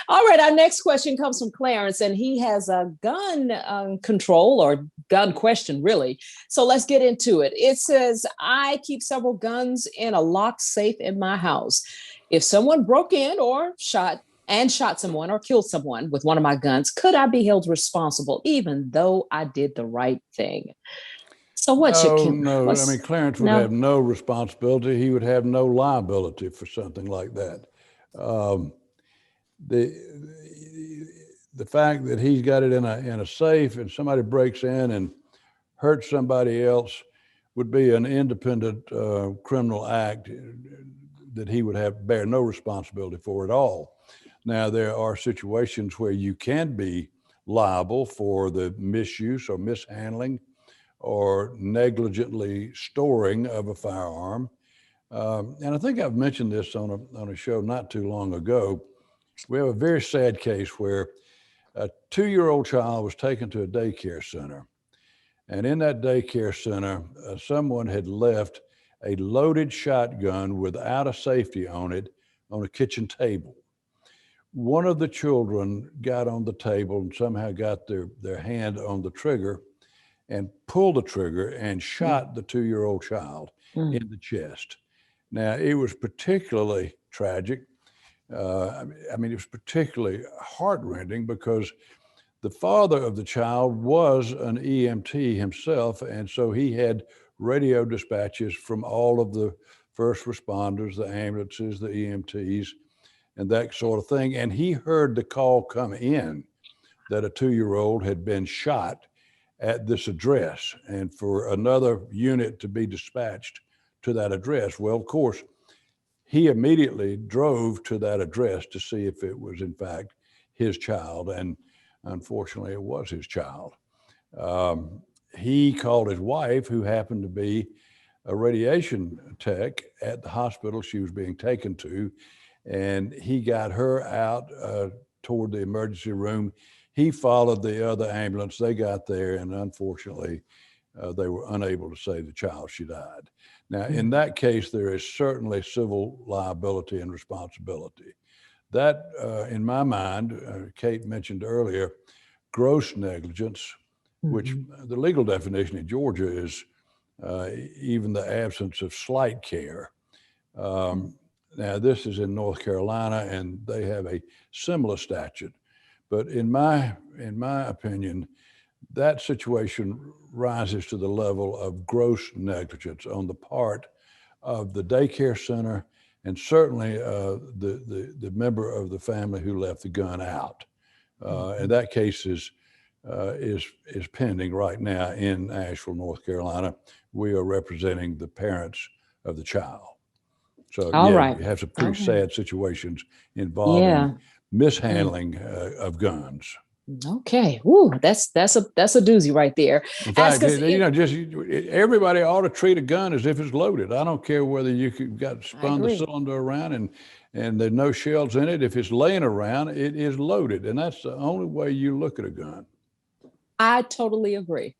All right, our next question comes from Clarence, and he has a gun control or gun question, really. So let's get into it. It says, I keep several guns in a locked safe in my house. If someone broke in or shot someone or killed someone with one of my guns, could I be held responsible even though I did the right thing? So what should No. I mean, Clarence would have no responsibility. He would have no liability for something like that. The fact that he's got it in a safe and somebody breaks in and hurts somebody else would be an independent criminal act that he would bear no responsibility for at all. Now, there are situations where you can be liable for the misuse or mishandling or negligently storing of a firearm. And I think I've mentioned this on a show not too long ago. We have a very sad case where a 2-year-old child was taken to a daycare center. And in that daycare center, someone had left a loaded shotgun without a safety on it on a kitchen table. One of the children got on the table and somehow got their hand on the trigger and pulled the trigger and shot the 2-year-old child in the chest. Now, it was particularly tragic. I mean, it was particularly heartrending because the father of the child was an EMT himself, and so he had radio dispatches from all of the first responders, the ambulances, the EMTs, and that sort of thing. And he heard the call come in that a 2-year-old had been shot at this address and for another unit to be dispatched to that address. Well, of course, he immediately drove to that address to see if it was in fact his child. And unfortunately, it was his child. He called his wife, who happened to be a radiation tech at the hospital she was being taken to, and he got her out toward the emergency room. He followed the other ambulance. They got there, and unfortunately, they were unable to save the child. She died. Now, in that case, there is certainly civil liability and responsibility. That, in my mind, Kate mentioned earlier, gross negligence, which the legal definition in Georgia is even the absence of slight care. Now, this is in North Carolina, and they have a similar statute. But in my opinion, that situation rises to the level of gross negligence on the part of the daycare center and certainly the member of the family who left the gun out. And that case is pending right now in Asheville, North Carolina. We are representing the parents of the child. So you have some pretty sad situations involving mishandling of guns. Okay. Ooh, that's a doozy right there. In fact, everybody ought to treat a gun as if it's loaded. I don't care whether you've got spun the cylinder around and there's no shells in it. If it's laying around, it is loaded. And that's the only way you look at a gun. I totally agree.